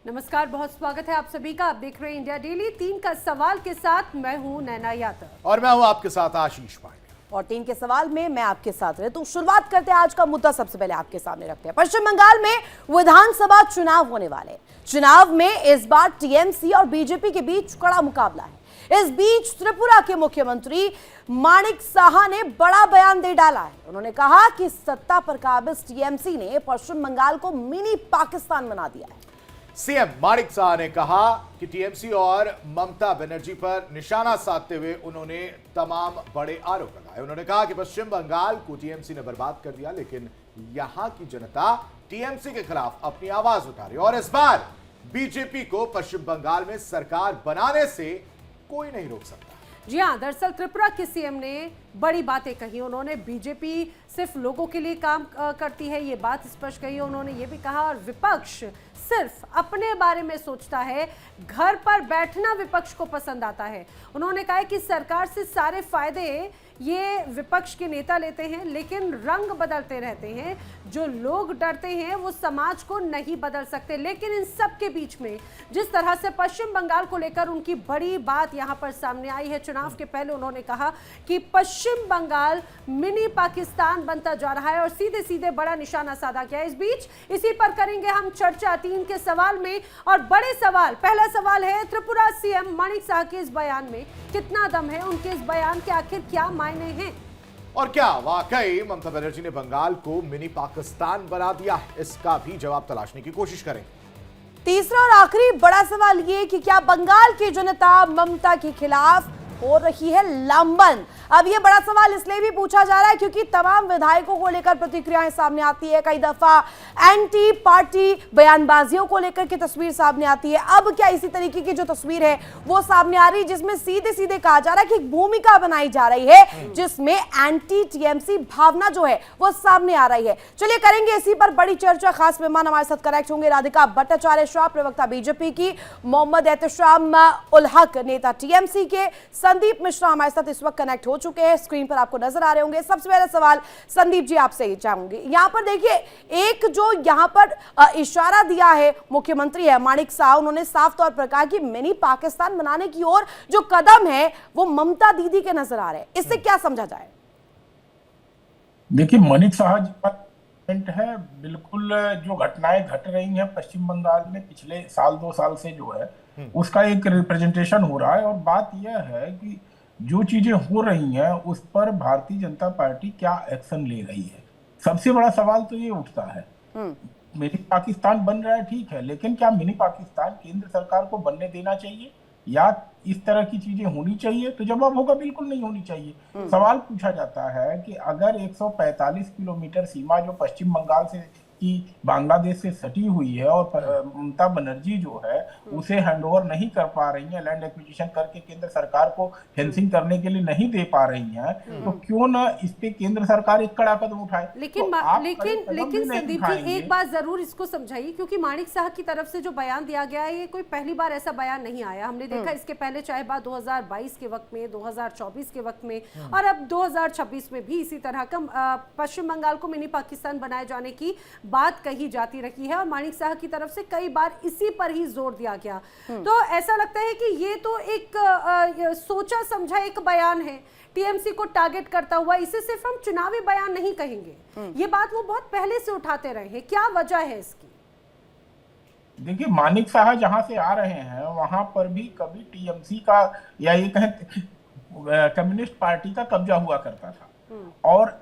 नमस्कार, बहुत स्वागत है आप सभी का। आप देख रहे हैं इंडिया डेली। 3 का सवाल के साथ मैं हूं नैना यादव और मैं हूं आपके साथ आशीष पांडे। और 3 के सवाल में मैं आपके साथ रहे। तो शुरुआत करते हैं, आज का मुद्दा सबसे पहले आपके सामने रखते हैं। पश्चिम बंगाल में विधानसभा चुनाव होने वाले। चुनाव में इस बार टीएमसी और बीजेपी के बीच कड़ा मुकाबला है। इस बीच त्रिपुरा के मुख्यमंत्री माणिक साहा ने बड़ा बयान दे डाला है। उन्होंने कहा कि सत्ता पर काबिज टीएमसी ने पश्चिम बंगाल को मिनी पाकिस्तान बना दिया है। सीएम माणिक साहा ने कहा कि टीएमसी और ममता बनर्जी पर निशाना साधते हुए उन्होंने तमाम बड़े आरोप लगाए। उन्होंने कहा कि पश्चिम बंगाल को टीएमसी ने बर्बाद कर दिया, लेकिन यहां की जनता टीएमसी के खिलाफ अपनी आवाज उठा रही है और इस बार बीजेपी को पश्चिम बंगाल में सरकार बनाने से कोई नहीं रोक सकता। जी हाँ, दरअसल त्रिपुरा के सीएम ने बड़ी बातें कही। उन्होंने बीजेपी सिर्फ लोगों के लिए काम करती है, ये बात स्पष्ट कही। उन्होंने ये भी कहा और विपक्ष सिर्फ अपने बारे में सोचता है, घर पर बैठना विपक्ष को पसंद आता है। उन्होंने कहा कि सरकार से सारे फायदे ये विपक्ष के नेता लेते हैं, लेकिन रंग बदलते रहते हैं। जो लोग डरते हैं वो समाज को नहीं बदल सकते। लेकिन इन सब के बीच में जिस तरह से पश्चिम बंगाल को लेकर उनकी बड़ी बात यहां पर सामने आई है, चुनाव के पहले उन्होंने कहा कि पश्चिम बंगाल मिनी पाकिस्तान बनता जा रहा है और सीधे सीधे बड़ा निशाना साधा गया। इस बीच इसी पर करेंगे हम चर्चा 3 के सवाल में। और बड़े सवाल, पहला सवाल है त्रिपुरा सीएम माणिक साहा के इस बयान में कितना दम है, उनके इस बयान के आखिर क्या मायने हैं और क्या वाकई ममता बनर्जी ने बंगाल को मिनी पाकिस्तान बना दिया है? इसका भी जवाब तलाशने की कोशिश करें। तीसरा और आखिरी बड़ा सवाल ये कि क्या बंगाल की जनता ममता के खिलाफ हो रही है लामबंद। अब ये बड़ा सवाल इसलिए भी पूछा जा रहा है क्योंकि तमाम विधायकों को लेकर प्रतिक्रियाएं सामने आती है। कई दफा एंटी पार्टी बयानबाजियों को लेकर की तस्वीर सामने आती है। अब क्या इसी तरीके की जो तस्वीर है वो सामने आ रही है, जिसमें सीधे सीधे कहा जा रहा है कि एक भूमिका बनाई जा रही है जिसमें एंटी टीएमसी भावना जो है वो सामने आ रही है। चलिए करेंगे इसी पर बड़ी चर्चा। खास मेहमान हमारे साथ कनेक्ट होंगे राधिका भट्टाचार्य शाह, प्रवक्ता बीजेपी की, मोहम्मद एहतशाम उल हक, नेता टीएमसी के, संदीप मिश्रा हमारे साथ इस वक्त कनेक्ट हो चुके हैं, स्क्रीन पर आपको नजर आ रहे होंगे। सबसे पहला सवाल संदीप जी आपसे ही चाहूंगी। यहां पर देखिए, एक जो यहां पर इशारा दिया है मुख्यमंत्री है माणिक साहा, उन्होंने साफ तौर पर कहा कि मिनी पाकिस्तान बनाने की ओर जो कदम है वो ममता दीदी के नजर आ रहे हैं। इससे क्या समझा जाए? देखिए, माणिक साहा जी पर है बिल्कुल। जो घटनाएं घट रही हैं पश्चिम बंगाल में पिछले साल 2 साल से जो है उसका एक रिप्रेजेंटेशन हो रहा है। और बात यह है कि जो चीजें हो रही हैं उस पर भारतीय जनता पार्टी क्या एक्शन ले रही है। सबसे बड़ा सवाल तो ये उठता है, मिनी पाकिस्तान बन रहा है ठीक है, लेकिन क्या मिनी पाकिस्तान केंद्र सरकार को बनने देना चाहिए या इस तरह की चीजें होनी चाहिए? तो जवाब होगा बिल्कुल नहीं होनी चाहिए। सवाल पूछा जाता है कि अगर 145 किलोमीटर सीमा जो पश्चिम बंगाल से की बांग्लादेश से सटी हुई है और ममता बनर्जी जो है उसे हैंडओवर नहीं कर पा रही है, लैंड एक्विजिशन करके केंद्र सरकार को फेंसिंग करने के लिए नहीं दे पा रही हैं, तो क्यों ना इस पे केंद्र सरकार एक कड़ा कदम उठाए। लेकिन तो लेकिन संदीप जी एक बात जरूर इसको समझाइए, क्योंकि माणिक साहा की तरफ से जो बयान दिया गया है ये कोई पहली बार ऐसा बयान नहीं आया। हमने देखा इसके पहले चाहे बात 2022 के वक्त में, 2024 के वक्त में और अब 2026 में भी इसी तरह का पश्चिम बंगाल को मिनी पाकिस्तान बनाए जाने की बात कही जाती रही है और माणिक साहा की तरफ से कई बार इसी पर ही जोर दिया गया। तो ऐसा लगता है कि ये तो एक सोचा समझा एक बयान है टीएमसी को टारगेट करता हुआ। इसे सिर्फ हम चुनावी बयान नहीं कहेंगे, ये बात वो बहुत पहले से उठाते रहे हैं। क्या वजह है इसकी? देखिए, माणिक साहा जहां से आ रहे हैं वहां पर भी कभी टीएमसी का या ये कहें कम्युनिस्ट पार्टी का कब्जा हुआ करता था और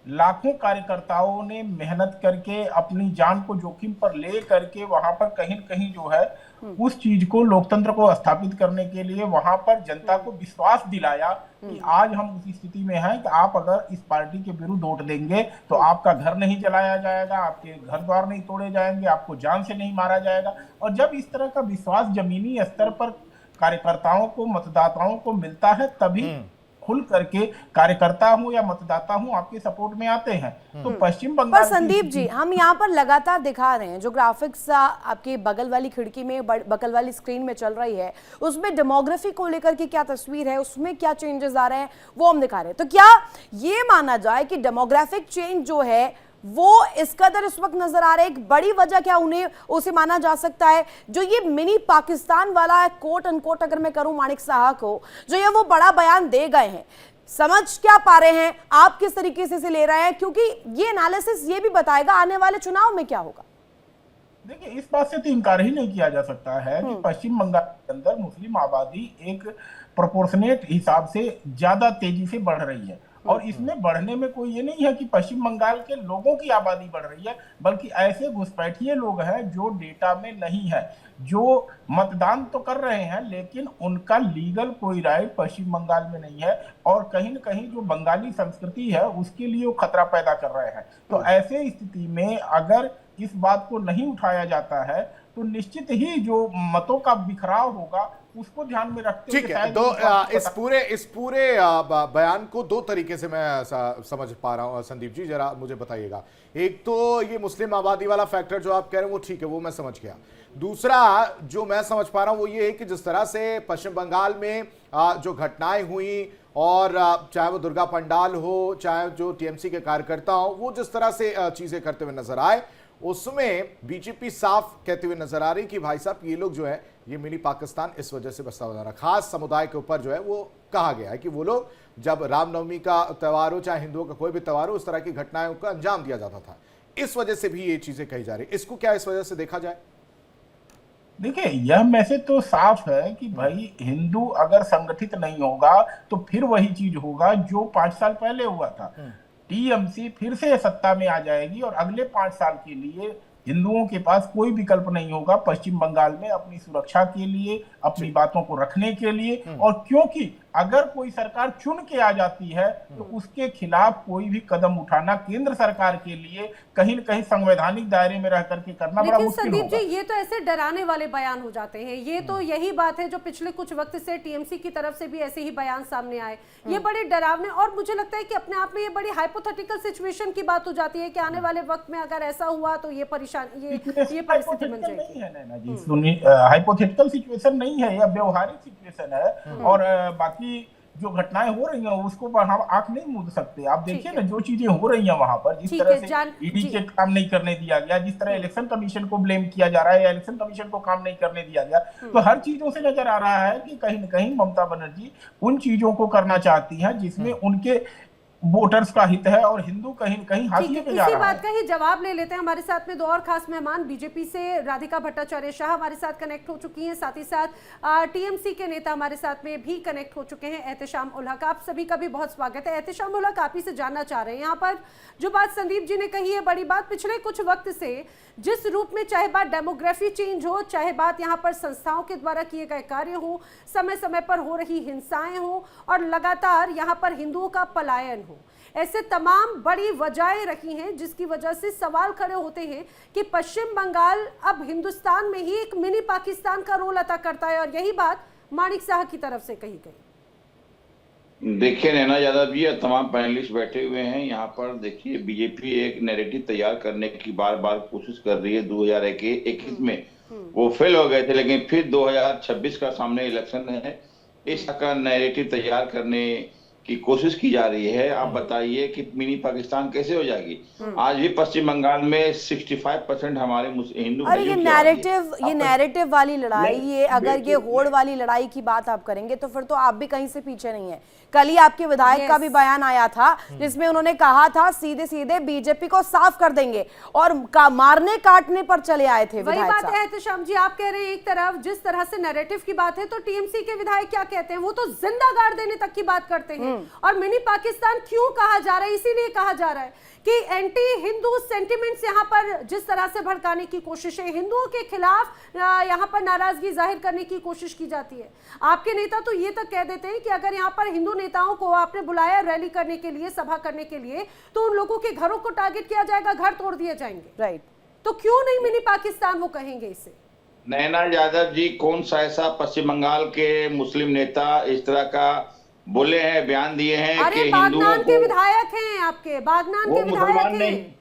लाखों कार्यकर्ताओं ने मेहनत करके अपनी जान को जोखिम पर ले करके वहां पर कहीं न कहीं जो है उस चीज को, लोकतंत्र को स्थापित करने के लिए वहां पर जनता को विश्वास दिलाया कि आज हम उसी स्थिति में हैं कि आप अगर इस पार्टी के विरुद्ध वोट देंगे तो आपका घर नहीं जलाया जाएगा, आपके घर द्वार नहीं तोड़े जाएंगे, आपको जान से नहीं मारा जाएगा। और जब इस तरह का विश्वास जमीनी स्तर पर कार्यकर्ताओं को, मतदाताओं को मिलता है, तभी खुल करके कार्यकर्ता हूं या मतदाता हूं आपके सपोर्ट में आते हैं। तो पश्चिम बंगाल पर संदीप जी, हम यहाँ पर लगातार दिखा रहे हैं जो ग्राफिक्स आपकी बगल वाली खिड़की में, बगल वाली स्क्रीन में चल रही है, उसमें डेमोग्राफी को लेकर की क्या तस्वीर है, उसमें क्या चेंजेस आ रहे हैं वो हम दिखा रहे हैं। तो क्या ये माना जाए कि डेमोग्राफिक चेंज जो है वो इस कदर इस वक्त नजर आ रहे हैं। एक बड़ी वजह क्या उन्हें उसे माना जा सकता है, जो ये मिनी पाकिस्तान वाला है, कोट अनकोट अगर मैं करूं माणिक साहा को, जो ये वो बड़ा बयान दे गए हैं, समझ क्या पा रहे हैं आप, किस तरीके से इसे ले रहे हैं? क्योंकि ये एनालिसिस ये भी बताएगा आने वाले चुनाव में क्या होगा। देखिए, इस बात से तो इनकार ही नहीं किया जा सकता है कि पश्चिम बंगाल के अंदर मुस्लिम आबादी एक प्रोपोर्शनेट हिसाब से ज्यादा तेजी से बढ़ रही है। और इसमें बढ़ने में कोई ये नहीं है कि पश्चिम बंगाल के लोगों की आबादी बढ़ रही है, बल्कि ऐसे घुसपैठिए लोग हैं जो डेटा में नहीं है, जो मतदान तो कर रहे हैं लेकिन उनका लीगल कोई राइट पश्चिम बंगाल में नहीं है, और कहीं न कहीं जो बंगाली संस्कृति है उसके लिए वो खतरा पैदा कर रहे हैं। तो ऐसे स्थिति में अगर इस बात को नहीं उठाया जाता है तो निश्चित ही जो मतों का बिखराव होगा उसको ध्यान में रखते हुए ठीक है। इस पूरे बयान को दो तरीके से मैं समझ पा रहा हूं। संदीप जी जरा मुझे बताइएगा। एक तो ये मुस्लिम आबादी वाला फैक्टर जो आप कह रहे हैं वो ठीक है, वो मैं समझ गया। दूसरा जो मैं समझ पा रहा हूं वो ये है कि जिस तरह से पश्चिम बंगाल में जो घटनाएं हुई, और चाहे वो दुर्गा पंडाल हो, चाहे जो टीएमसी के कार्यकर्ता हो, वो जिस तरह से चीजें करते हुए नजर आए, उसमें बीजेपी साफ कहते हुए नजर आ रही कि भाई साहब ये लोग जो है ये मिनी पाकिस्तान इस वजह से बसता हुआ, खास समुदाय के ऊपर जो है वो कहा गया है कि वो लोग जब रामनवमी का त्यौहार हो, चाहे हिंदुओं का कोई भी त्यौहार हो, उस तरह की घटनाओं का अंजाम दिया जाता था। इस वजह से भी ये चीजें कही जा रही, इसको क्या इस वजह से देखा जाए? देखिए, यह मैसेज तो साफ है कि भाई हिंदू अगर संगठित नहीं होगा तो फिर वही चीज होगा जो 5 साल पहले हुआ था। टीएमसी फिर से सत्ता में आ जाएगी और अगले 5 साल के लिए हिंदुओं के पास कोई विकल्प नहीं होगा पश्चिम बंगाल में अपनी सुरक्षा के लिए, अपनी बातों को रखने के लिए। और क्योंकि अगर कोई सरकार चुन के आ जाती है तो उसके खिलाफ कोई भी कदम उठाना केंद्र सरकार के लिए कहीं न कहीं संवैधानिक दायरे में रह करके करना बड़ा मुश्किल होगा। संदीप जी, ये तो ऐसे डराने वाले बयान हो जाते हैं। ये तो यही बात है जो पिछले कुछ वक्त से टीएमसी की तरफ से भी ऐसे ही बयान सामने आए, ये बड़े डरावने, और मुझे लगता है कि अपने आप में ये बड़ी हाइपोथेटिकल सिचुएशन की बात हो जाती है कि आने वाले वक्त में अगर ऐसा हुआ तो ये परिस्थिति बन जाएगी। नैना जी, सुनिए, हाइपोथेटिकल सिचुएशन नहीं है, यह व्यवहारिक सिचुएशन है। और बाकी जो घटनाएं हो रही हैं उसको पर हम आंख नहीं मूंद सकते। आप देखिए ना जो चीजें हो रही हैं वहां पर, जिस तरह से ईडी के काम नहीं करने दिया गया, जिस तरह इलेक्शन कमीशन को ब्लेम किया जा रहा है या इलेक्शन कमीशन को काम नहीं करने दिया गया, तो हर चीजों से नजर आ रहा है कि कहीं न कहीं ममता बनर्जी उन चीजों को करना चाहती हैं जिसमें उनके वोटर्स का हित है और हिंदू कहीं न कहीं हाशिए पे जा रहा है। इसी बात का ही जवाब ले लेते हैं। हमारे साथ में दो और खास मेहमान, बीजेपी से राधिका भट्टाचार्य शाह हमारे साथ कनेक्ट हो चुकी हैं, साथ ही साथ टीएमसी के नेता हमारे साथ में भी कनेक्ट हो चुके हैं, एहतेशाम उल हक। आप सभी का भी बहुत स्वागत है। एहतेशाम उल हक, आप ही से जानना चाह रहे हैं, यहाँ पर जो बात संदीप जी ने कही है बड़ी बात, पिछले कुछ वक्त से जिस रूप में चाहे बात डेमोग्राफी चेंज हो, चाहे बात यहाँ पर संस्थाओं के द्वारा किए गए कार्य हो, समय समय पर हो रही हिंसाएं हो, और लगातार यहाँ पर हिंदुओं का पलायन हो, ऐसे तमाम बड़ी वजहें रही हैं जिसकी वजह से सवाल खड़े होते हैं कि पश्चिम बंगाल अब हिंदुस्तान में ही एक मिनी पाकिस्तान का रोल अदा करता है, और यही बात माणिक साहा की तरफ से कही गई। देखिए नैना यादव जी, तमाम पैनलिस्ट बैठे हुए हैं यहाँ पर। देखिए, बीजेपी एक नैरेटिव तैयार करने की बार बार कोशिश कर रही है। 2021 में वो फेल हो गए थे, लेकिन फिर 2026 का सामने इलेक्शन है, इसका नैरेटिव तैयार करने की कोशिश की जा रही है। आप बताइए कि मिनी पाकिस्तान कैसे हो जाएगी? आज भी पश्चिम बंगाल में 65% हमारे हिंदू। अरे ये नैरेटिव वाली लड़ाई, ये अगर ये होड़ वाली लड़ाई की बात आप करेंगे तो फिर तो आप भी कहीं से पीछे नहीं है। कल ही आपके विधायक का भी बयान आया था जिसमें उन्होंने कहा था सीधे सीधे बीजेपी को साफ कर देंगे, और मारने काटने पर चले आए थे। वही बात है एहतेशाम जी, आप कह रहे हैं एक तरफ जिस तरह से नैरेटिव की बात है, तो टीएमसी के विधायक क्या कहते हैं, वो तो जिंदा गाड़ देने तक की बात करते हैं। और मिनी पाकिस्तान क्यों कहा जा रहा है? इसीलिए कहा जा रहा है कि एंटी हिंदू सेंटिमेंट्स यहाँ पर जिस तरह से भड़काने की कोशिश है, हिंदुओं के खिलाफ यहाँ पर नाराजगी जाहिर करने की कोशिश की जाती है। आपके नेता तो ये तक कह देते हैं कि अगर यहाँ पर हिंदू नेताओं को आपने बुलाया रैली करने के लिए, सभा करने के लिए, तो उन लोगों के घरों को टारगेट किया जाएगा, घर तोड़ दिए जाएंगे। राइट, तो क्यों नहीं मिनी पाकिस्तान वो कहेंगे इसे? नैना यादव जी, कौन सा ऐसा पश्चिम बंगाल के मुस्लिम नेता इस तरह का बोले हैं, बयान दिए हैं कि बागनान के विधायक हैं आपके, बागनान के विधायक हैं,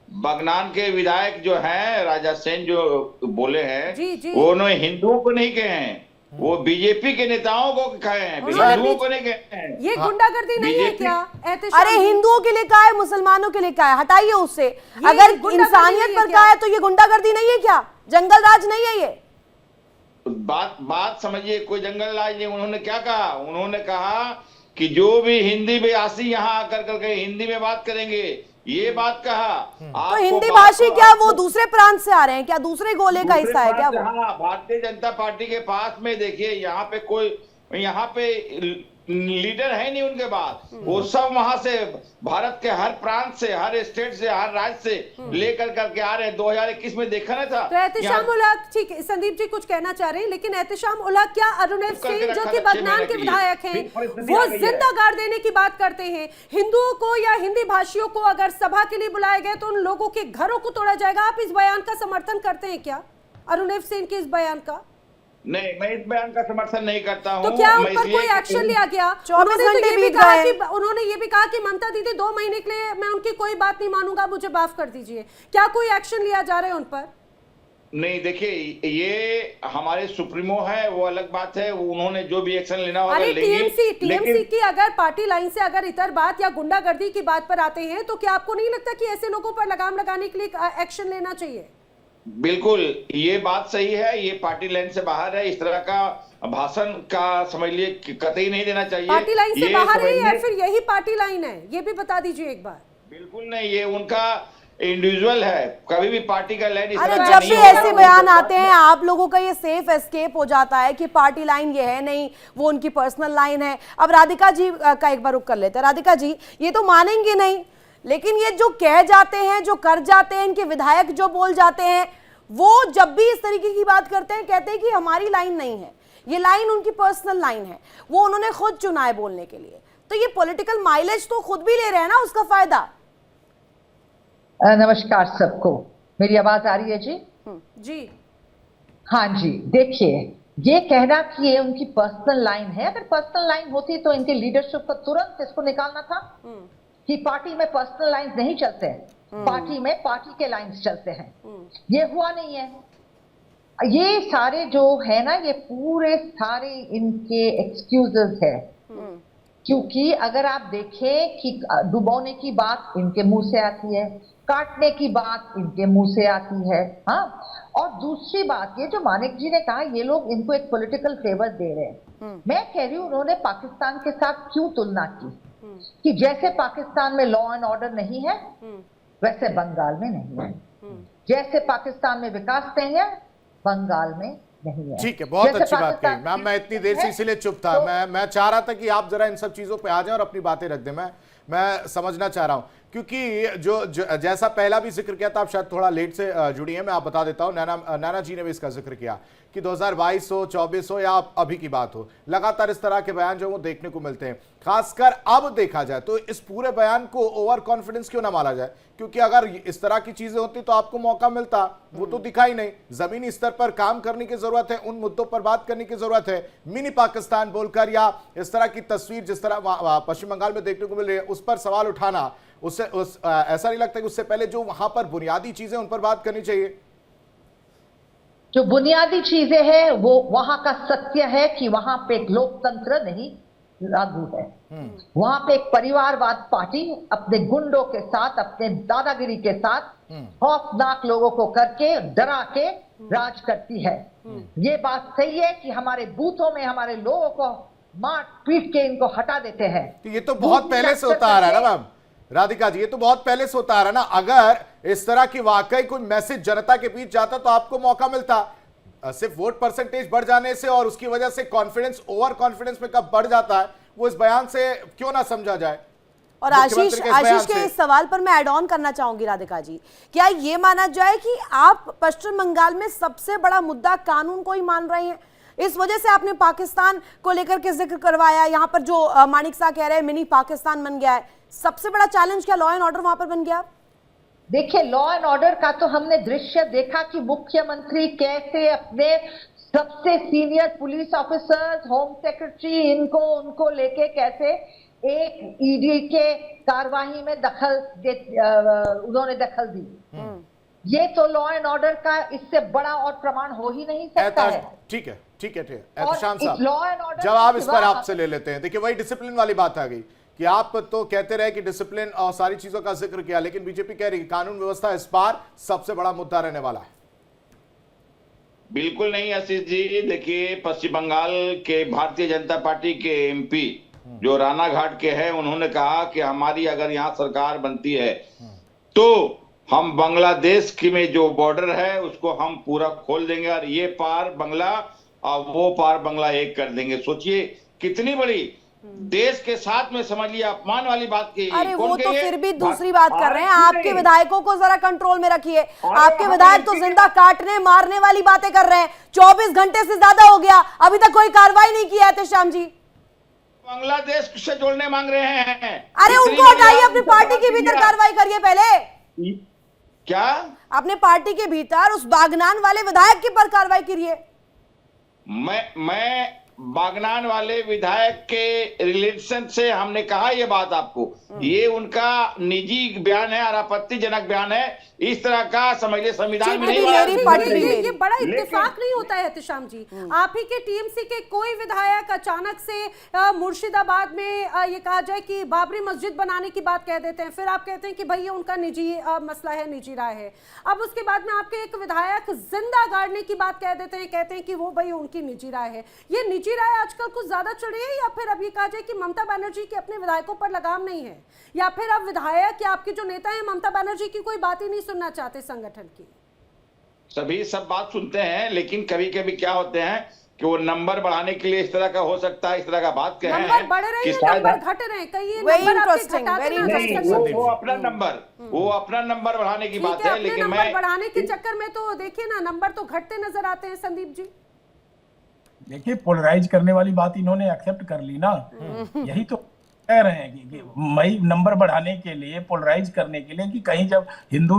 बागनान के विधायक जो हैं राजा सेन जो बोले हैं, जी। वो उन्होंने हिंदुओं को नहीं कहे हैं, वो बीजेपी के नेताओं को कहे हैं, हिंदुओं को नहीं कहे हैं। ये गुंडागर्दी नहीं है बीजेपी क्या एहतशाम? अरे हिंदुओं के लिए कहा है, मुसलमानों के लिए कहा है, हटाइए उससे। ये अगर गुंडागर्दी इंसानियत नहीं है पर क्या? कहा है तो ये गुंडागर्दी नहीं है क्या? जंगल राज नहीं है ये? बात समझिए, कोई जंगल राज नहीं। उन्होंने क्या कहा? उन्होंने कहा कि जो भी हिंदी भाषी यहाँ आकर करके हिंदी में बात करेंगे, ये बात कहा। तो हिंदी भाषी क्या वो दूसरे प्रांत से आ रहे हैं क्या? दूसरे गोले का हिस्सा है क्या वो? हाँ, भारतीय जनता पार्टी के पास में देखिए, यहाँ पे कोई, यहाँ पे लीडर है नहीं उनके पास। वो सब वहां से, भारत के हर प्रांत से, हर स्टेट से, हर राज्य से लेकर करके आ रहे हैं। 2021 में देखा ना था। तो एहतशाम उलग, ठीक है, संदीप जी कुछ कहना चाह रहे हैं, लेकिन एहतशाम उलग क्या अरुणेव सिंह जो कि बगनान के विधायक हैं, वो जिंदा गाड़ देने की बात करते हैं। हिंदुओं को या हिंदी भाषियों को अगर सभा के लिए बुलाए गए तो उन लोगों के घरों को तोड़ा जाएगा। आप इस बयान का समर्थन करते हैं क्या, अरुणेव सिंह के इस बयान का? नहीं, मैं इस बयान का समर्थन नहीं करता हूं। तो क्या उन पर कोई एक्शन लिया गया? 24 घंटे बीत गए। उन्होंने ये भी कहा कि ममता दीदी 2 महीने के लिए मैं उनकी कोई बात नहीं मानूंगा, मुझे माफ कर दीजिए। क्या कोई एक्शन लिया जा रहा है उन पर? नहीं, देखिए, ये हमारे सुप्रीमो है, वो अलग बात है। उन्होंने जो भी एक्शन लेना होगा अरे लेंगे। टीएमसी की अगर पार्टी लाइन से अगर इतर बात या गुंडागर्दी की बात पर आते हैं तो क्या आपको नहीं लगता कि ऐसे लोगों पर लगाम लगाने के लिए एक्शन लेना चाहिए? बिल्कुल, ये बात सही है। ये पार्टी लाइन से बाहर है। इस तरह का भाषण का समझ लिए कतई नहीं देना चाहिए। पार्टी लाइन से बाहर है या समझिए, फिर यही पार्टी लाइन है, ये भी बता दीजिए एक बार। बिल्कुल नहीं, ये उनका इंडिविजुअल है। कभी भी पार्टी का लाइन इस अरे तरह का जब नहीं भी होगा। ऐसे बयान आते हैं आप लोगों का ये सेफ एस्केप हो जाता है कि पार्टी लाइन ये है नहीं, वो उनकी पर्सनल लाइन है। अब राधिका जी का एक बार रुक कर लेते हैं। राधिका जी, ये तो मानेंगे नहीं, लेकिन ये जो कह जाते हैं, जो कर जाते हैं, इनके विधायक जो बोल जाते हैं, वो जब भी इस तरीके की बात करते हैं कहते हैं कि हमारी लाइन नहीं है, ये लाइन उनकी पर्सनल लाइन है, वो उन्होंने खुद चुना है बोलने के लिए। तो ये पॉलिटिकल माइलेज तो खुद भी ले रहे हैं ना उसका फायदा। नमस्कार सबको, मेरी आवाज आ रही है जी? जी हाँ जी, देखिए, ये कहना कि ये उनकी पर्सनल लाइन है, अगर पर्सनल लाइन होती तो इनके लीडरशिप को तुरंत इसको निकालना था कि पार्टी में पर्सनल लाइन नहीं चलते हैं, पार्टी में पार्टी के लाइंस चलते हैं। ये हुआ नहीं है। ये सारे जो है ना, ये पूरे सारे इनके एक्सक्यूजेस है। क्योंकि अगर आप देखें कि डुबोने की बात इनके मुंह से आती है, काटने की बात इनके मुंह से आती है। हाँ, और दूसरी बात, ये जो मानिक जी ने कहा ये लोग इनको एक पॉलिटिकल फेवर दे रहे हैं। मैं कह रही हूँ उन्होंने पाकिस्तान के साथ क्यों तुलना की कि जैसे पाकिस्तान में लॉ एंड ऑर्डर नहीं है वैसे बंगाल में नहीं है, जैसे पाकिस्तान में विकास नहीं है बंगाल में नहीं है। ठीक है, बहुत अच्छी बात कही मैम। मैं इतनी देर से इसीलिए चुप था। मैं चाह रहा था कि आप जरा इन सब चीजों पे आ जाएं और अपनी बातें रख दें। मैं समझना चाह रहा हूं क्योंकि जो जैसा पहला भी जिक्र किया था, आप शायद थोड़ा लेट से जुड़ी हैं, मैं आप बता देता हूं। नैना जी ने भी इसका जिक्र किया कि 2022 हो, 24 हो या अभी की बात हो, लगातार इस तरह के बयान जो वो देखने को मिलते हैं। खासकर अब देखा जाए तो इस पूरे बयान को ओवर कॉन्फिडेंस क्यों ना माना जाए, क्योंकि अगर इस तरह की चीजें होती तो आपको मौका मिलता, वो तो दिखा ही नहीं। जमीनी स्तर पर काम करने की जरूरत है, उन मुद्दों पर बात करने की जरूरत है। मिनी पाकिस्तान बोलकर या इस तरह की तस्वीर जिस तरह पश्चिम बंगाल में देखने को मिल रही है, उस पर सवाल उठाना, ऐसा नहीं लगता कि उससे पहले जो वहां पर बुनियादी चीजें उन पर बात करनी चाहिए? जो बुनियादी चीजें हैं वो वहां का सत्य है कि वहां पे एक लोकतंत्र नहीं लागू है। वहां पे एक परिवारवाद पार्टी अपने गुंडों के साथ, अपने दादागिरी के साथ खौफनाक लोगों को करके डरा के राज करती है। ये बात सही है कि हमारे बूथों में हमारे लोगों को मार पीट के इनको हटा देते हैं। तो ये तो बहुत पहले से होता आ रहा है ना मैम राधिका जी, ये तो बहुत पहले से होता आ रहा है ना। अगर इस तरह की वाकई कोई मैसेज जनता के बीच जाता तो आपको मौका मिलता। सिर्फ वोट परसेंटेज बढ़ जाने से और उसकी वजह से कॉन्फिडेंस, ओवर कॉन्फिडेंस में कब बढ़ जाता है, वो इस बयान से क्यों ना समझा जाए। और आशीष के इस सवाल पर मैं ऐड ऑन करना चाहूंगी राधिका जी, क्या ये माना जाए कि आप पश्चिम बंगाल में सबसे बड़ा मुद्दा कानून को ही मान रहे हैं? इस वजह से आपने पाकिस्तान को लेकर के जिक्र करवाया। यहाँ पर जो मानिक साहब कह रहे हैं मिनी पाकिस्तान बन गया है, सबसे बड़ा चैलेंज क्या लॉ एंड ऑर्डर वहां पर बन गया? देखिए, लॉ एंड ऑर्डर का तो हमने दृश्य देखा कि मुख्यमंत्री कैसे अपने सबसे senior police officers, home secretary, इनको उनको लेके कैसे एक ईडी के कार्यवाही में उन्होंने दखल दी। ये तो लॉ एंड ऑर्डर का इससे बड़ा और प्रमाण हो ही नहीं सकता है। ठीक है एहतशाम और लॉ एंड ऑर्डर जवाब इस पर आपसे ले लेते हैं। देखिए वही डिसिप्लिन वाली बात आ गई कि आप तो कहते रहे कि डिसिप्लिन और सारी चीजों का जिक्र किया, लेकिन बीजेपी कह रही है कानून व्यवस्था इस बार सबसे बड़ा मुद्दा रहने वाला है। बिल्कुल नहीं आशीष जी, देखिए पश्चिम बंगाल के भारतीय जनता पार्टी के एमपी जो रानाघाट के हैं, उन्होंने कहा कि हमारी अगर यहाँ सरकार बनती है तो हम बांग्लादेश की में जो बॉर्डर है उसको हम पूरा खोल देंगे और ये पार बांग्ला और वो पार बांग्ला एक कर देंगे। सोचिए कितनी बड़ी देश के साथ में, समझिए अपमान वाली बात की। अरे वो तो फिर भी दूसरी बात कर रहे हैं। आपके विधायकों को जरा कंट्रोल में रखिए। आपके विधायक तो जिंदा काटने मारने वाली बातें कर रहे हैं। 24 घंटे से ज्यादा हो गया, अभी तक कोई कार्रवाई नहीं की है एहतशाम जी। बांग्लादेश से जोड़ने मांग रहे हैं। अरे उनको हटाइए, अपनी पार्टी के भीतर कार्रवाई करिए पहले। क्या अपने पार्टी के भीतर उस बागनान वाले विधायक के पर कार्रवाई करिए। मैं बागनान वाले विधायक के रिलेशन से हमने कहा ये बात आपको, ये उनका निजी बयान है और आपत्तिजनक बयान है। इस तरह का समझ ले संविधान में नहीं ये बड़ा इत्तेफाक नहीं होता है एहतशाम जी। आप ही के टीएमसी के कोई विधायक अचानक से मुर्शिदाबाद में ये कहा जाए कि बाबरी मस्जिद बनाने की बात कह देते हैं, फिर आप कहते हैं कि भाई ये उनका निजी मसला है, निजी राय है। अब उसके बाद में आपके एक विधायक जिंदा गाड़ने की बात कह देते हैं, कहते हैं कि वो भाई उनकी निजी राय है। ये निजी राय आजकल कुछ ज्यादा चल रही है, या फिर अब ये कहा जाए कि ममता बनर्जी के अपने विधायकों पर लगाम नहीं है, या फिर अब विधायक या आपके जो नेता है ममता बनर्जी की कोई बात ही नहीं सुनना चाहते संगठन की? सभी सब बात सुनते हैं, लेकिन कभी कभी क्या होते हैं कि वो नंबर बढ़ाने के लिए इस तरह का हो सकता है, इस तरह का बात कहें नंबर बढ़ रहे हैं, नंबर घट रहे हैं, कई नंबर आपके घटाते हैं। वो अपना नंबर बढ़ाने की बात है, लेकिन मैं बढ़ाने के चक्कर में तो देखिए ना नंबर तो घटते नजर आते हैं। संदीप जी देखिए पोलराइज करने वाली बात इन्होंने एक्सेप्ट कर ली ना, यही तो कह रहे हैं कि मई नंबर बढ़ाने के लिए, पोलराइज करने के लिए, कि कहीं जब हिंदू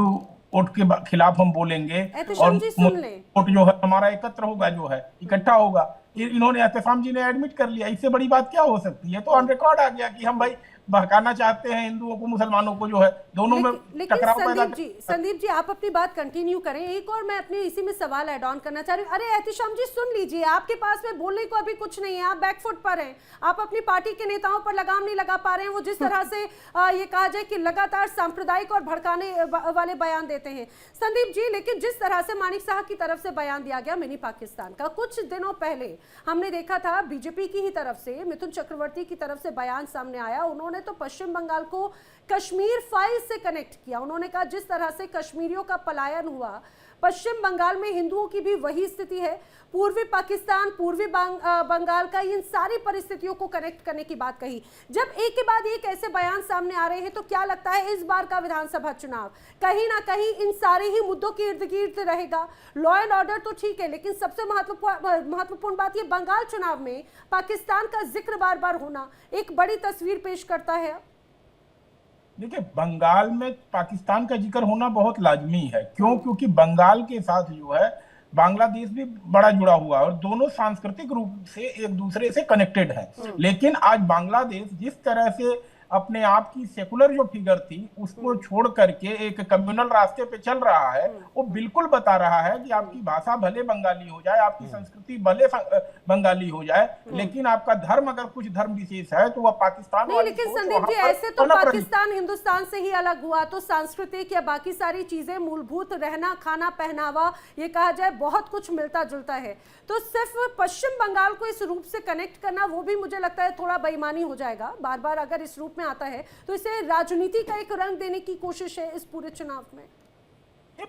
वोट के खिलाफ हम बोलेंगे और वोट जो है हमारा एकत्र होगा, जो है इकट्ठा होगा। इन्होंने एहतशाम जी ने एडमिट कर लिया, इससे बड़ी बात क्या हो सकती है। तो ऑन रिकॉर्ड आ गया कि हम भाई बहकाना चाहते हैं हिंदुओं को, मुसलमानों को, जो है दोनों में टकराव पैदा। संदीप जी आप अपनी बात कंटिन्यू करें। एक और मैं अपने इसी में सवाल ऐड ऑन करना चाह रही हूँ। अरे एहतशाम जी सुन लीजिए, आपके पास में बोलने को अभी कुछ नहीं है, आप बैकफुट पर हैं, आप अपनी पार्टी के नेताओं पर लगाम नहीं लगा पा रहे हैं। वो जिस तरह से ये कहा जाए कि लगातार सांप्रदायिक और भड़काने वाले बयान देते हैं संदीप जी, लेकिन जिस तरह से मानिक साहब की तरफ से बयान दिया गया मिनी पाकिस्तान का, कुछ दिनों पहले हमने देखा था बीजेपी की ही तरफ से मिथुन चक्रवर्ती की तरफ से बयान सामने आया। उन्होंने तो पश्चिम बंगाल को कश्मीर फाइल से कनेक्ट किया। उन्होंने कहा जिस तरह से कश्मीरियों का पलायन हुआ, पश्चिम बंगाल में हिंदुओं की भी वही स्थिति है। पूर्वी पाकिस्तान, पूर्वी बंगाल का इन सारी परिस्थितियों को कनेक्ट करने की बात कही। जब एक के बाद एक ऐसे बयान सामने आ रहे हैं तो क्या लगता है इस बार का विधानसभा चुनाव कहीं ना कहीं इन सारे ही मुद्दों के इर्द गिर्द रहेगा? लॉ एंड ऑर्डर तो ठीक है, लेकिन सबसे महत्वपूर्ण बात ये बंगाल चुनाव में पाकिस्तान का जिक्र बार बार होना एक बड़ी तस्वीर पेश करता है। देखिए बंगाल में पाकिस्तान का जिक्र होना बहुत लाजमी है। क्यों? क्योंकि बंगाल के साथ जो है बांग्लादेश भी बड़ा जुड़ा हुआ है और दोनों सांस्कृतिक रूप से एक दूसरे से कनेक्टेड हैं। लेकिन आज बांग्लादेश जिस तरह से अपने आप की सेकुलर जो फिगर थी उसको छोड़ करके एक कम्युनल रास्ते पे चल रहा है, वो बिल्कुल बता रहा है कि आपकी भाषा भले बंगाली हो जाए, आपकी संस्कृति भले बंगाली हो जाए, लेकिन आपका धर्म अगर कुछ धर्म विशेष है तो वह पाकिस्तान नहीं। लेकिन संदीप जी ऐसे तो पाकिस्तान हिंदुस्तान से ही अलग हुआ, तो सांस्कृतिक या बाकी सारी चीजें, मूलभूत रहना खाना पहनावा, ये कहा जाए बहुत कुछ मिलता जुलता है। तो सिर्फ पश्चिम बंगाल को इस रूप से कनेक्ट करना वो भी मुझे लगता है थोड़ा बेईमानी हो जाएगा। बार बार अगर इस रूप में आता है तो इसे राजनीति का एक रंग देने की कोशिश है इस पूरे चुनाव में। ये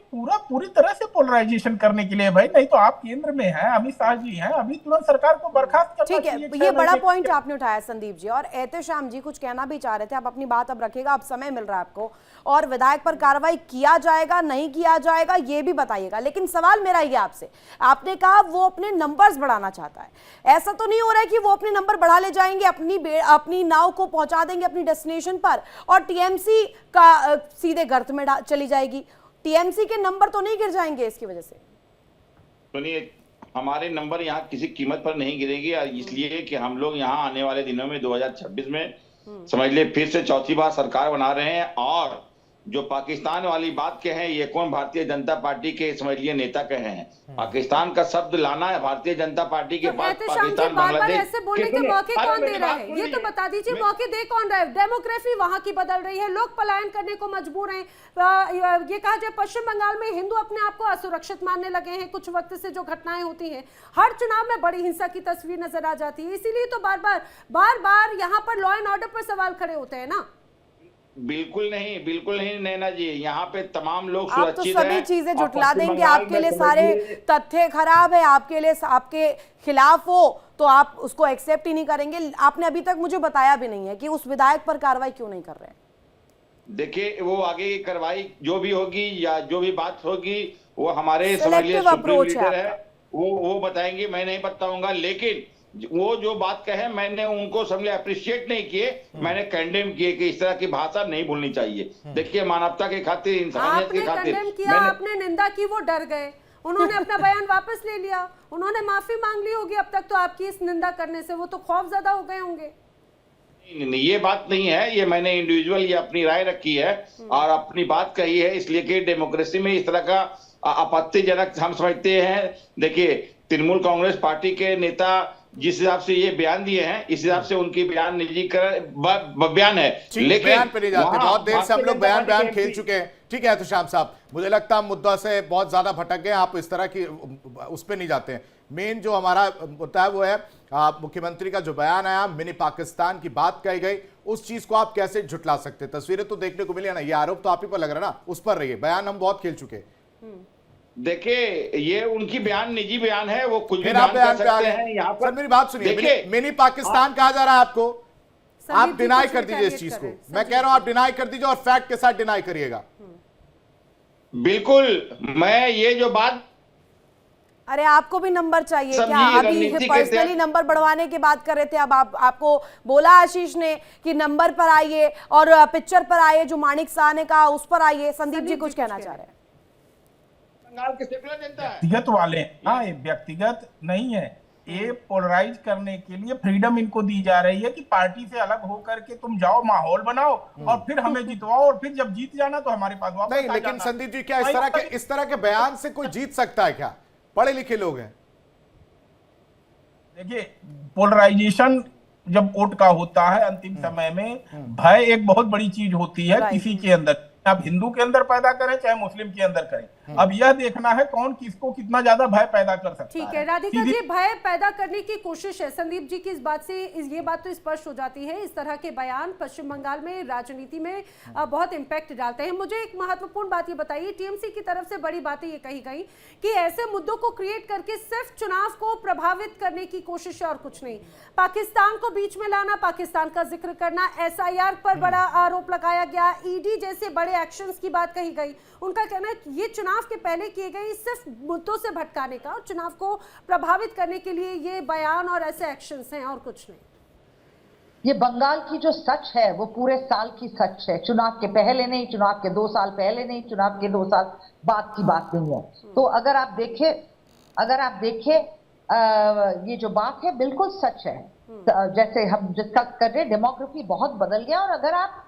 पूरी तरह से पोलराइजेशन करने के लिए भाई, नहीं तो आप केंद्र में हैं, अमित शाह जी हैं, अभी तुरंत सरकार को बर्खास्त करना चाहिए। ठीक है, ये बड़ा पॉइंट आपने उठाया संदीप जी। और एहतशाम जी कुछ कहना भी चाह रहे थे, आप अपनी बात अब रखिएगा, अब समय मिल रहा है आपको, और विधायक पर कार्रवाई किया जाएगा नहीं किया जाएगा ये भी बताइएगा। लेकिन सवाल मेरा ये आपसे, आपने कहा वो अपने नंबर्स बढ़ाना चाहता है, ऐसा तो नहीं हो रहा है कि वो अपने नंबर बढ़ा ले जाएंगे, अपनी नाव को पहुंचा देंगे अपनी डेस्टिनेशन पर और टीएमसी का सीधे गर्त में चली जाएगी? टीएमसी के नंबर तो नहीं गिर जाएंगे इसकी वजह से? सुनिए, हमारे नंबर यहाँ किसी कीमत पर नहीं गिरेगी, इसलिए कि हम लोग यहाँ आने वाले दिनों में 2026 में समझ ले फिर से चौथी बार सरकार बना रहे हैं और जो पाकिस्तान वाली बात कहे ये कौन भारतीय जनता पार्टी के समझ लिए नेता कहे हैं? पाकिस्तान का शब्द लाना है भारतीय जनता पार्टी के पास। पाकिस्तान बार-बार ऐसे बोलने के मौके कौन दे रहा है? ये तो बता दीजिए, मौके दे कौन रहा है? डेमोग्राफी वहां की बदल रही है, लोग पलायन करने को मजबूर हैं। ये कहा जाए पश्चिम बंगाल में हिंदू अपने आप को असुरक्षित मानने लगे हैं कुछ वक्त से। जो घटनाएं होती हैं हर चुनाव में बड़ी हिंसा की तस्वीर नजर आ जाती है, इसीलिए तो बार बार यहाँ पर लॉ एंड ऑर्डर पर सवाल खड़े होते हैं ना। बिल्कुल नहीं नैना जी, यहाँ पे तमाम लोग आप तो सुरक्षित सभी हैं। चीजें आप जुटला पश्चिम देंगे, बंगाल आपके में लिए सारे समझिए- तथ्य खराब है, आपके लिए आपके खिलाफ हो तो आप उसको एक्सेप्ट ही नहीं करेंगे। आपने अभी तक मुझे बताया भी नहीं है कि उस विधायक पर कार्रवाई क्यों नहीं कर रहे हैं। देखिए वो आगे की कार्रवाई जो भी होगी या जो भी बात होगी वो हमारे समझ लिए Selective सुप्रीम approach है लीडर है, वो बताएंगे, मैं नहीं बताऊंगा। लेकिन वो जो बात कहे मैंने उनको समझे अप्रिशिएट नहीं किए, मैंने कंडेम किए कि इस तरह की भाषा नहीं भूलनी चाहिए। देखिए मानवता की खातिर, इंसानियत की आपने खातिर कंडेम किया, आपने निंदा की, वो डर गए, उन्होंने अपना बयान वापस ले लिया, उन्होंने माफी मांग ली होगी अब तक तो आपकी इस निंदा करने से, वो तो खौफजदा हो गए होंगे। नहीं, ये बात नहीं है, ये मैंने इंडिविजुअल ये अपनी राय रखी है और अपनी बात कही है, इसलिए कि डेमोक्रेसी में इस तरह का आपत्तिजनक हम समझते हैं। देखिए तृणमूल कांग्रेस पार्टी के नेता जिस हिसाब से ये बयान दिए हैं, इस हिसाब से उनकी बयान निजीकरण बयान है, लेकिन बयान पे नहीं जाते, वहाँ बहुत देर से हम लोग भारतीय जनता बयान पार्टी खेल के चुके हैं। ठीक है तो श्याम साहब, मुझे लगता है हम मुद्दा से बहुत ज्यादा भटक गए, आप इस तरह की उस पर नहीं जाते हैं। मेन जो हमारा होता है वो है मुख्यमंत्री का जो बयान आया, मिनी पाकिस्तान की बात कही गई, उस चीज को आप कैसे झुटला सकते? तस्वीरें तो देखने को मिली है ना, ये आरोप तो आप ही पर लग रहा है ना, उस पर रहिए, बयान हम बहुत खेल चुके हैं। देखिए ये उनकी बयान निजी बयान है, वो कुछ भी फिर आप बयान बयान कर पे आ सकते गए। हैं। यहाँ पर सर मेरी बात सुनिए, देखिए मिनी पाकिस्तान कहा जा रहा है आपको, संदीप आप जी डिनाई कुछ कर दीजिए इस retaliate चीज कर को। रहे हैं। मैं कह रहा हूं आप डिनाई कर दीजिए और फैक्ट के साथ डिनाई करिएगा। बिल्कुल, मैं ये जो बात, अरे आपको भी नंबर चाहिए सब क्या? ये अभी रणनीति के पर्सनली तहत- नंबर बढ़वाने की बात कर रहे थे, अब आपको बोला आशीष ने कि नंबर पर आइए और पिक्चर पर आइए, जो माणिक शाह ने कहा उस पर आइए। संदीप जी कुछ कहना चाह रहे हैं। बंगाल के सेकुलर जनता है। व्यक्तिगत वाले, हाँ ये व्यक्तिगत नहीं है, ये पोलराइज करने के लिए फ्रीडम इनको दी जा रही है कि पार्टी से अलग होकर के तुम जाओ, माहौल बनाओ और फिर हमें जितवाओ और फिर जब जीत जाना तो हमारे पास वापस नहीं आ लेकिन जाना। संदीप जी क्या इस तरह के बयान से कोई जीत सकता है क्या? पढ़े लिखे लोग हैं। देखिए पोलराइजेशन जब वोट का होता है अंतिम समय में, भय एक बहुत बड़ी चीज होती है किसी के अंदर, आप हिंदू के अंदर पैदा करें चाहे मुस्लिम के अंदर करें। अब यह देखना है कौन किसको कितना ज्यादा भय पैदा कर सकता है। ठीक है राधिका जी, भय पैदा करने की कोशिश है। संदीप जी की इस बात से ये बात तो स्पष्ट हो जाती है, इस तरह के बयान पश्चिम बंगाल में राजनीति में बहुत इम्पैक्ट डालते हैं। मुझे एक महत्वपूर्ण बात ये बताइए, टीएमसी की तरफ से बड़ी बातें ये कही गई कि ऐसे मुद्दों को क्रिएट करके सिर्फ चुनाव को प्रभावित करने की कोशिश है और कुछ नहीं। पाकिस्तान को बीच में लाना, पाकिस्तान का जिक्र करना, SIR पर बड़ा आरोप लगाया गया, ED जैसे बड़े एक्शंस की बात कही गई। उनका कहना है कि ये चुनाव के पहले किए गए सिर्फ मुद्दों से भटकाने का और चुनाव को प्रभावित करने के लिए ये बयान और ऐसे एक्शंस हैं और कुछ नहीं। ये बंगाल की जो सच है वो पूरे साल की सच है, चुनाव के पहले नहीं, चुनाव के 2 साल पहले नहीं, चुनाव के 2 साल बाद की बात नहीं है। तो अगर आप देखें ये जो बात है बिल्कुल सच है। जैसे हम डिस्कस कर रहे, डेमोग्राफी बहुत बदल गया। और अगर आप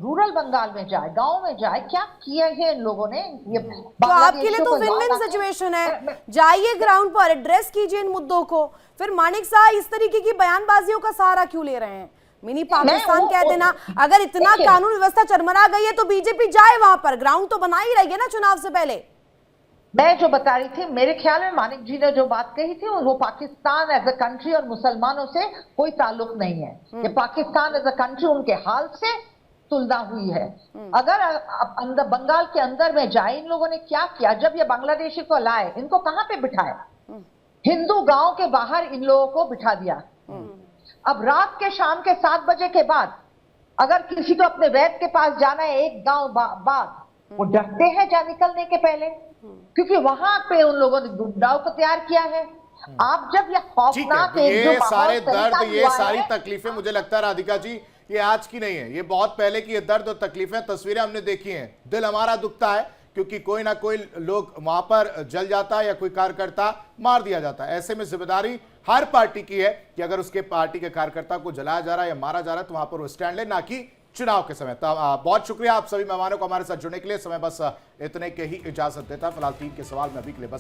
रूरल बंगाल में जाए, गांव में जाए, क्या किया है इन लोगों ने, ये तो आपके लिए तो विन विन सिचुएशन है। जाइए ग्राउंड पर, एड्रेस कीजिए इन मुद्दों को। फिर माणिक शाह इस तरीके की बयानबाजियों का सहारा क्यों ले रहे हैं? मिनी पाकिस्तान कह देना, अगर इतना कानून व्यवस्था चरमरा गई है तो बीजेपी जाए वहां पर, ग्राउंड तो बना ही रही है ना चुनाव से पहले। मैं जो बता रही थी, मेरे ख्याल में मानिक जी ने जो बात कही थी वो पाकिस्तान एज अ कंट्री और मुसलमानों से कोई ताल्लुक नहीं है। ये पाकिस्तान एज अ कंट्री उनके हाल से तुलना हुई है। अगर अंदर बंगाल के अंदर में जाए, इन लोगों ने क्या किया, जब ये बांग्लादेशी को लाए, इनको कहां पे बिठाए? हिंदू गांव के बाहर इन लोगों को बिठा दिया। अब रात के शाम के 7 बजे के बाद अगर किसी को अपने वैद्य के पास जाना है एक गांव बाद, वो डरते हैं जा निकलने के पहले, क्योंकि वहां पे उन लोगों ने गुंडाओं को तैयार किया है। आप जब यह खौफनाक ये सारे दर्द, ये सारी तकलीफें, मुझे लगता है राधिका जी ये आज की नहीं है, ये बहुत पहले की ये दर्द और तकलीफें, तस्वीरें हमने देखी हैं। दिल हमारा दुखता है क्योंकि कोई ना कोई लोग वहां पर जल जाता है या कोई कार्यकर्ता मार दिया जाता है। ऐसे में जिम्मेदारी हर पार्टी की है कि अगर उसके पार्टी के कार्यकर्ता को जलाया जा रहा है या मारा जा रहा है तो वहां पर वो स्टैंड ले, ना कि चुनाव के समय। बहुत शुक्रिया आप सभी मेहमानों को हमारे साथ जुड़ने के लिए। समय बस इतने के ही इजाजत देता है। फिलहाल टीम के सवाल में अभी के लिए बस